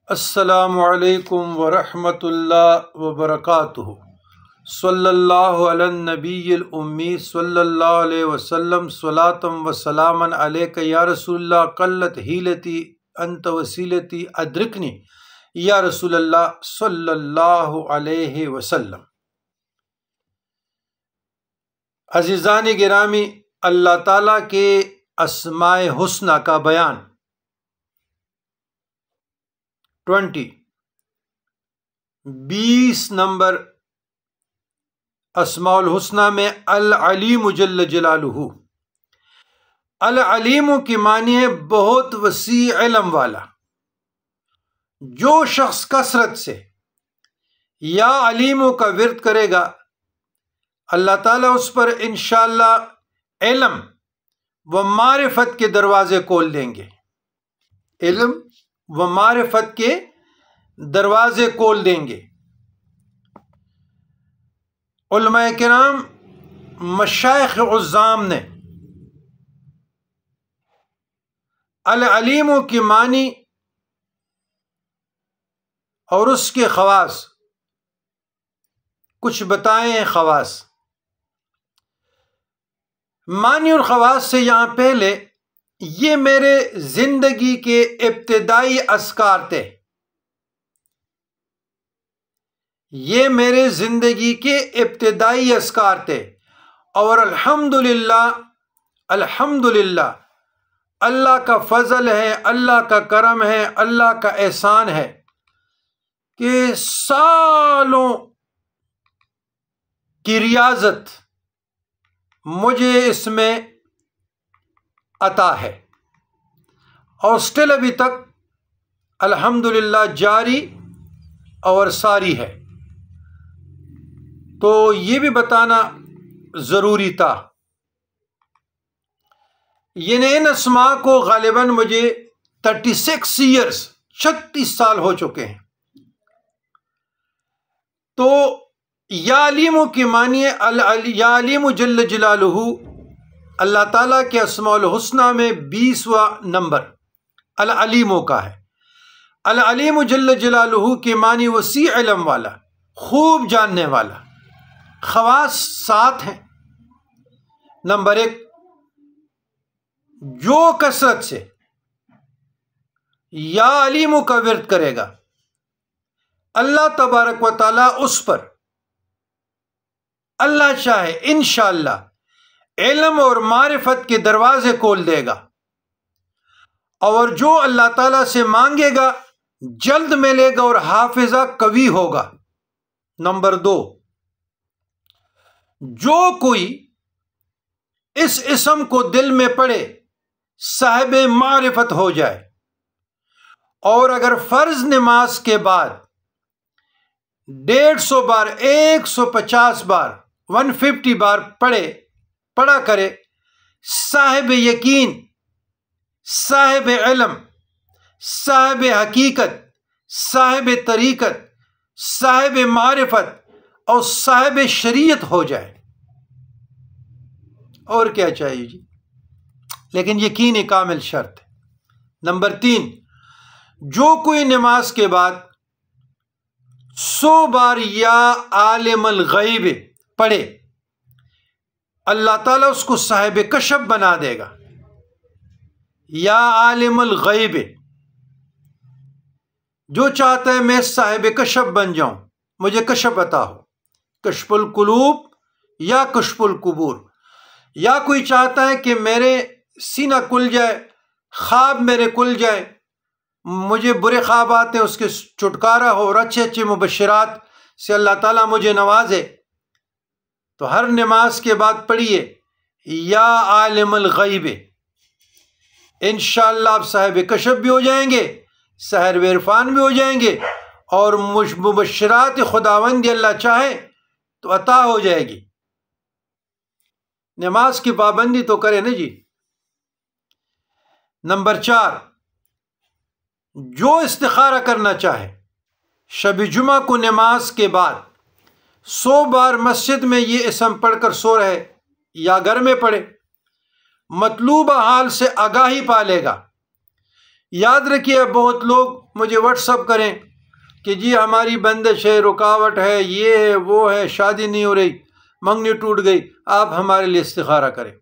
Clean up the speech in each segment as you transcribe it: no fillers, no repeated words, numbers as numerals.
السلام علیکم ورحمۃ اللہ وبرکاتہ۔ صلی اللہ علی النبی الامی صلی اللہ علیہ وسلم صلاۃ و سلاما علیک یا رسول اللہ قلت حیلتی انت وسیلتی ادرکنی یا رسول اللہ صلی اللہ علیہ وسلم۔ عزیزان گرامی، اللہ تعالیٰ کے اسماء حسنی کا بیان 20 نمبر اسماء الحسنی میں العلیم جل جلالہ۔ العلیم کی معنی ہے بہت وسیع علم والا۔ جو شخص کثرت سے یا علیم کا ورد کرے گا، اللہ تعالیٰ اس پر انشاءاللہ علم و معرفت کے دروازے کھول دیں گے۔ علم و معرفت کے دروازے کھول دیں گے۔ علماء کرام مشائخ عظام نے العلیم کی معنی اور اس کے خواص کچھ بتائے ہیں۔ خواص، معنی اور خواص سے یہاں پہلے یہ میرے زندگی کے ابتدائی اذکار تھے، یہ میرے زندگی کے ابتدائی اذکار تھے، اور الحمدللہ الحمدللہ اللہ کا فضل ہے، اللہ کا کرم ہے، اللہ کا احسان ہے کہ سالوں کی ریاضت مجھے اس میں عطا ہے، اور سٹل ابھی تک الحمدللہ جاری اور ساری ہے۔ تو یہ بھی بتانا ضروری تھا۔ ان اسماء کو غالباً مجھے 36 ایئرس 36 سال ہو چکے ہیں۔ تو یا علیم کی معنی یا علیم جل جلالہ اللہ تعالیٰ کے اسماء الحسنی میں 20واں نمبر العلیم کا ہے۔ العلیم جل جلالہ کی معنی وسیع علم والا، خوب جاننے والا۔ خواص 7 ہیں۔ نمبر 1، جو کثرت سے یا علیم کا ورد کرے گا، اللہ تبارک و تعالیٰ اس پر اللہ چاہے انشاءاللہ علم اور معرفت کے دروازے کھول دے گا، اور جو اللہ تعالیٰ سے مانگے گا جلد ملے گا اور حافظہ قوی ہوگا۔ نمبر 2، جو کوئی اس اسم کو دل میں پڑھے صاحب معرفت ہو جائے، اور اگر فرض نماز کے بعد 150 بار 150 بار 150 بار پڑھا کرے، صاحب یقین، صاحب علم، صاحب حقیقت، صاحب طریقت، صاحب معرفت اور صاحب شریعت ہو جائے، اور کیا چاہیے جی؟ لیکن یقین کامل شرط ہے۔ نمبر 3، جو کوئی نماز کے بعد 100 بار یا عالم الغیب پڑھے، اللہ تعالیٰ اس کو صاحب کشف بنا دے گا۔ یا عالم الغیب، جو چاہتا ہے میں صاحب کشف بن جاؤں، مجھے کشف عطا ہو، کشف القلوب یا کشف القبور، یا کوئی چاہتا ہے کہ میرے سینہ کھل جائے، خواب میرے کھل جائے، مجھے برے خواب آتے ہیں اس کے چھٹکارا ہو، اور اچھے اچھے مبشرات سے اللہ تعالیٰ مجھے نوازے، تو ہر نماز کے بعد پڑھیے یا عالم الغیب۔ انشاءاللہ آپ صاحب کشف بھی ہو جائیں گے، سحر و عرفان بھی ہو جائیں گے، اور مبشرات خداوندی اللہ چاہے تو عطا ہو جائے گی۔ نماز کی پابندی تو کرے نا جی۔ نمبر 4، جو استخارہ کرنا چاہے، شب جمعہ کو نماز کے بعد 100 بار مسجد میں یہ اسم پڑھ کر سو رہے یا گھر میں پڑھے، مطلوبہ حال سے آگاہی پالے گا، یاد رکھیے بہت لوگ مجھے واٹس اپ کریں کہ جی ہماری بندش ہے، رکاوٹ ہے، یہ ہے، وہ ہے، شادی نہیں ہو رہی، منگنی ٹوٹ گئی، آپ ہمارے لیے استخارہ کریں۔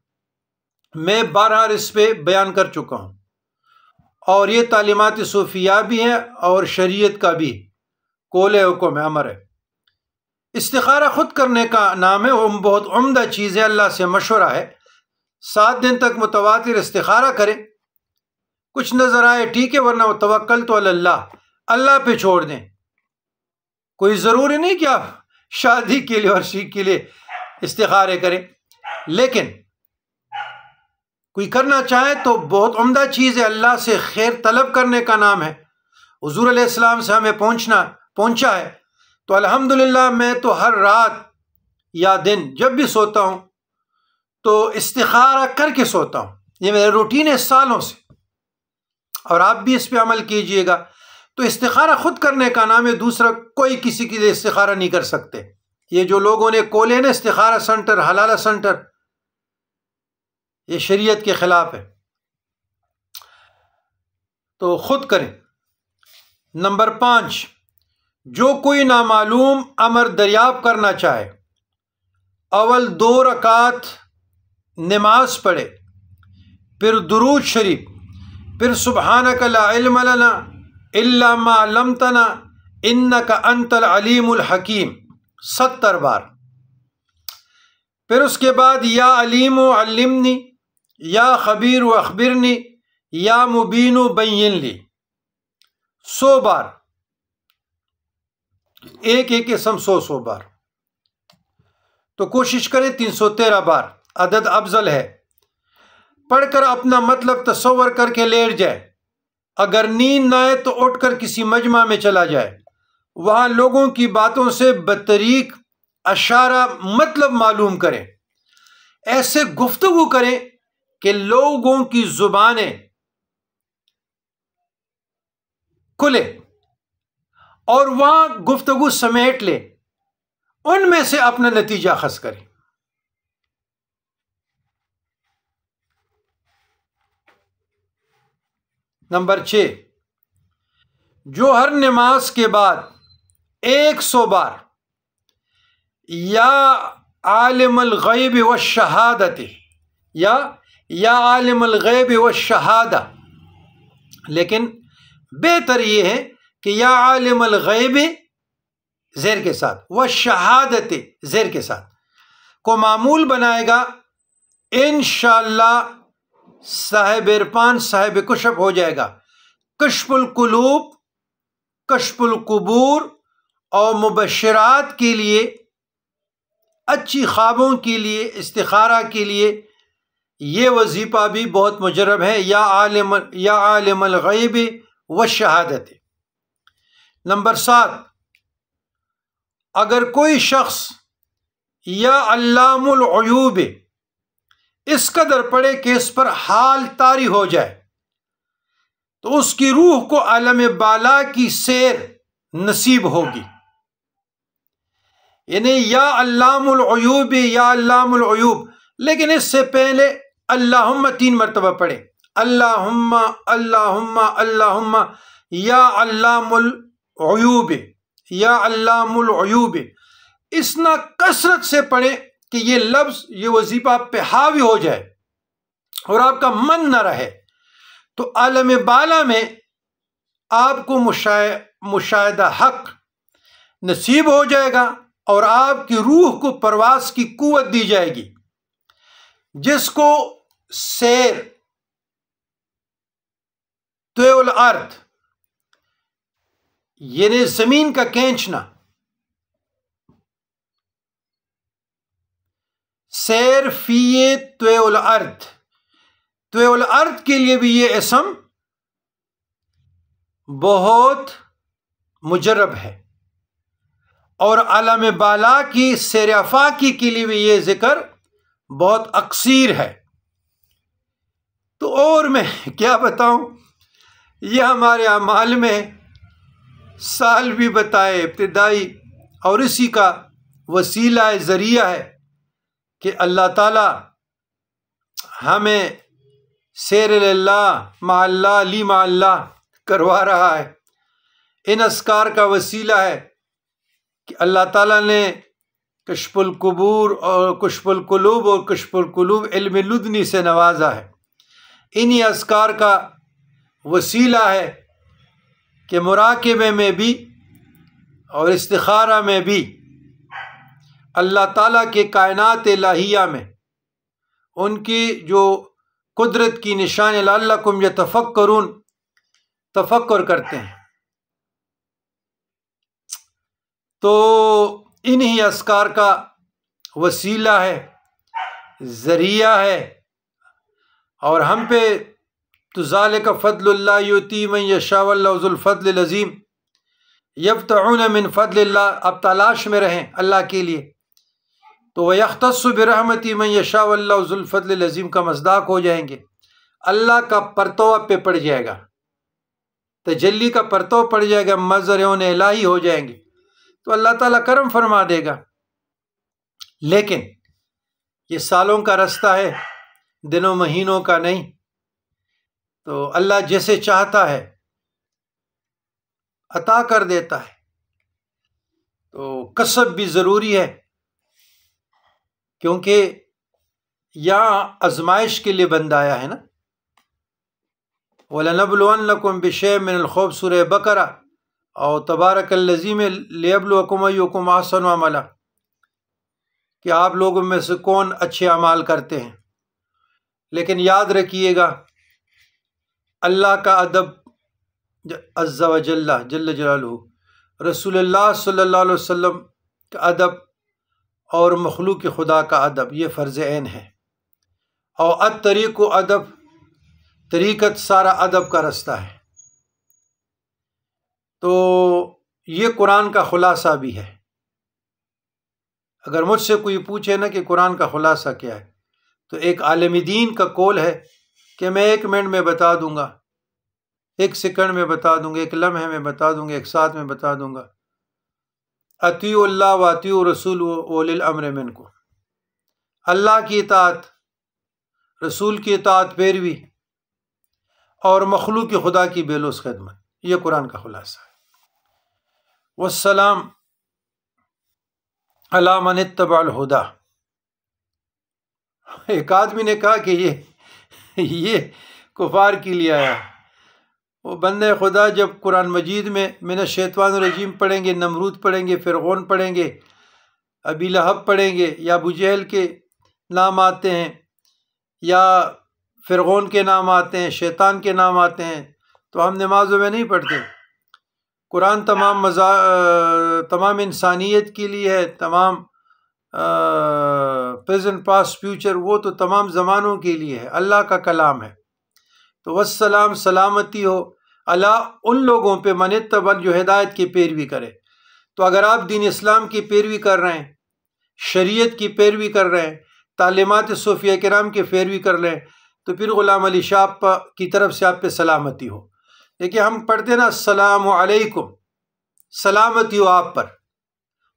میں بہرحال اس پہ بیان کر چکا ہوں، اور یہ تعلیمات صوفیہ بھی ہیں اور شریعت کا بھی قول حکم ہے، امر ہے۔ استخارہ خود کرنے کا نام ہے، وہ بہت عمدہ چیز ہے، اللہ سے مشورہ ہے۔ 7 دن تک متواتر استخارہ کریں، کچھ نظر آئے ٹھیک ہے، ورنہ توکلت علی اللہ، اللہ پہ چھوڑ دیں۔ کوئی ضروری نہیں کہ آپ شادی کے لیے اور شیک کے لیے استخارے کریں، لیکن کوئی کرنا چاہے تو بہت عمدہ چیز ہے، اللہ سے خیر طلب کرنے کا نام ہے۔ حضور علیہ السلام سے ہمیں پہنچا ہے، تو الحمدللہ میں تو ہر رات یا دن جب بھی سوتا ہوں تو استخارہ کر کے سوتا ہوں، یہ میرا روٹین ہے سالوں سے، اور آپ بھی اس پہ عمل کیجئے گا۔ تو استخارہ خود کرنے کا نام ہے، دوسرا کوئی کسی کے لیے استخارہ نہیں کر سکتے۔ یہ جو لوگوں نے کھولے نا استخارہ سنٹر، حلالہ سنٹر، یہ شریعت کے خلاف ہے، تو خود کریں۔ نمبر 5، جو کوئی نامعلوم امر دریافت کرنا چاہے، اول 2 رکعت نماز پڑھے، پھر درود شریف، پھر سبحانک لا علم لنا الا ما علمتنا انک انت العلیم الحکیم 70 بار، پھر اس کے بعد یا علیم علمنی، یا خبیر اخبرنی، یا مبین بین لی 100 بار، ایک اسم 100 بار، تو کوشش کریں 313 بار، عدد افضل ہے۔ پڑھ کر اپنا مطلب تصور کر کے لیٹ جائے، اگر نیند نہ آئے تو اٹھ کر کسی مجمع میں چلا جائے، وہاں لوگوں کی باتوں سے بطریق اشارہ مطلب معلوم کریں، ایسے گفتگو کریں کہ لوگوں کی زبانیں کھلے اور وہاں گفتگو سمیٹ لے، ان میں سے اپنا نتیجہ اخذ کریں۔ نمبر 6، جو ہر نماز کے بعد 100 بار یا عالم الغیب والشہادت یا عالم الغیب والشہادہ، لیکن بہتر یہ ہے کہ یا عالم الغیب زیر کے ساتھ والشہادت زیر کے ساتھ کو معمول بنائے گا، انشاءاللہ صاحب عرفان، صاحب کشف ہو جائے گا۔ کشف القلوب، کشف القبور اور مبشرات کے لیے، اچھی خوابوں کے لیے، استخارہ کے لیے یہ وظیفہ بھی بہت مجرب ہے، یا عالم الغیب والشہادت۔ نمبر 7، اگر کوئی شخص یا علام الغیوب اس قدر پڑے کہ اس پر حال طاری ہو جائے تو اس کی روح کو عالم بالا کی سیر نصیب ہوگی، یعنی یا علام الغیوب، یا علام الغیوب، لیکن اس سے پہلے اللہم 3 مرتبہ پڑھے، اللہم اللہم اللہم یا علام الغیوب، یا علام الغیوب، اتنا کثرت سے پڑھے کہ یہ لفظ، یہ وظیفہ پہ حاوی ہو جائے اور آپ کا من نہ رہے، تو عالم بالا میں آپ کو مشاہدہ حق نصیب ہو جائے گا، اور آپ کی روح کو پرواز کی قوت دی جائے گی، جس کو سیر طوع الارض، یعنی زمین کا کھینچنا، سیر فی طوع الارض، طوع الارض کے لیے بھی یہ اسم بہت مجرب ہے، اور عالم بالا کی سیر افاقی کے لیے بھی یہ ذکر بہت اکثیر ہے۔ تو اور میں کیا بتاؤں، یہ ہمارے اعمال میں سال بھی بتائے ابتدائی، اور اسی کا وسیلہ ذریعہ ہے کہ اللہ تعالی ہمیں سیر اللہ مع اللہ علی مع اللہ کروا رہا ہے۔ ان اذکار کا وسیلہ ہے کہ اللہ تعالیٰ نے کشف القبور اور کشف القلوب اور کشف القلوب علم لدنی سے نوازا ہے۔ انہی اذکار کا وسیلہ ہے کہ مراقبے میں بھی اور استخارہ میں بھی اللہ تعالیٰ کے کائنات الہیہ میں ان کی جو قدرت کی نشان لعلکم یتفکرون تفکر کرتے ہیں۔ تو انہی اذکار کا وسیلہ ہے، ذریعہ ہے، اور ہم پہ تو ذالک فضل اللہ یؤتی من یشاء واللہ ذو الفضل العظیم۔ یبتغون من فضل اللہ، اب تلاش میں رہیں اللہ کے لیے، تو وَيَخْتَصُّ بِرَحْمَتِهِ مَن يَشَاءُ وَاللَّهُ ذُو الْفَضْلِ الْعَظِيمِ کا مصداق ہو جائیں گے۔ اللہ کا پرتو پہ پڑ جائے گا، تجلی کا پرتو پڑ جائے گا، مظہرون الہی ہو جائیں گے، تو اللہ تعالیٰ کرم فرما دے گا۔ لیکن یہ سالوں کا رستہ ہے، دنوں مہینوں کا نہیں۔ تو اللہ جیسے چاہتا ہے عطا کر دیتا ہے۔ تو کسب بھی ضروری ہے، کیونکہ یہاں آزمائش کے لیے بندہ آیا ہے نا۔ وَلَنَبْلُوَنَّكُمْ بِشَيْءٍ مِّنَ الْخَوْفِ سورہ بقرہ، اور تبارک الذی میں لِيَبْلُوَكُمْ أَيُّكُمْ أَحْسَنُ عَمَلًا، کہ آپ لوگوں میں سے کون اچھے اعمال کرتے ہیں۔ لیکن یاد رکھیے گا اللہ کا ادب عز و جل جل جلالہ، رسول اللہ صلی اللہ علیہ وسلم کا ادب اور مخلوق خدا کا ادب، یہ فرض عین ہے۔ اور الطریق و ادب، طریقت سارا ادب کا رستہ ہے۔ تو یہ قرآن کا خلاصہ بھی ہے۔ اگر مجھ سے کوئی پوچھے نا کہ قرآن کا خلاصہ کیا ہے، تو ایک عالم دین کا قول ہے کہ میں 1 منٹ میں بتا دوں گا، 1 سیکنڈ میں بتا دوں گا، 1 لمحے میں بتا دوں گا، 1 ساتھ میں بتا دوں گا۔ اطیعوا اللہ و اطیعوا الرسول و اولی الامر منکم، اللہ کی اطاعت، رسول کی اطاعت پیروی، اور مخلوق خدا کی بے لوث خدمت، یہ قرآن کا خلاصہ ہے۔ والسلام علی من اتبع الہدی۔ ایک آدمی نے کہا کہ یہ کفار کے لیے آیا۔ وہ بندے خدا جب قرآن مجید میں من الشیطان الرجیم پڑھیں گے، نمرود پڑھیں گے، فرعون پڑھیں گے، ابی لہب پڑھیں گے، یا ابو جہل کے نام آتے ہیں، یا فرعون کے نام آتے ہیں، شیطان کے نام آتے ہیں، تو ہم نمازوں میں نہیں پڑھتے۔ قرآن تمام انسانیت کے لیے ہے، تمام پریزنٹ پاسٹ فیوچر، وہ تو تمام زمانوں کے لیے ہے، اللہ کا کلام ہے۔ تو والسلام، سلامتی ہو اللہ ان لوگوں پہ من اتبع جو ہدایت کی پیروی کرے۔ تو اگر آپ دین اسلام کی پیروی کر رہے ہیں، شریعت کی پیروی کر رہے ہیں، تعلیمات صوفیہ کرام کی پیروی کر رہے ہیں، تو پھر غلام علی شاہ کی طرف سے آپ پہ سلامتی ہو۔ دیکھیے ہم پڑھتے نا السلام علیکم، سلامتی ہو آپ پر،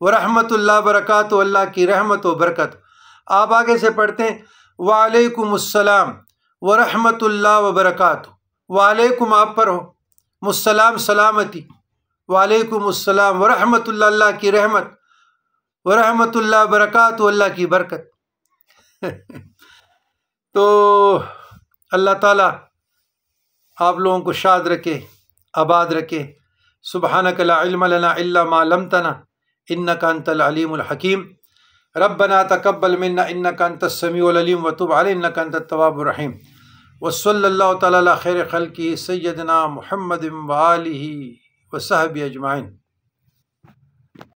ورحمۃ اللہ برکاتہ، اللہ کی رحمت و برکت۔ آپ آگے سے پڑھتے ہیں وعلیکم السلام ورحمۃ اللہ وبرکاتہ، وعلیکم آپ پر ہو، السلام سلامتی، وعلیکم السلام ورحمۃ اللہ، اللہ کی رحمت، ورحمۃ اللہ برکاتہ، اللہ کی برکت۔ تو اللہ تعالیٰ آپ لوگوں کو شاد رکھے، آباد رکھے۔ سبحانک لا علم لنا الا ما علمتنا انک انت العلیم الحکیم۔ ربنا تقبل منا انک انت السمیع العلیم وتب علینا انک انت التواب الرحیم۔ وصلی اللہ تعالی علی خیر خلقہ سیدنا محمد وآلہ وصحبہ اجمعین۔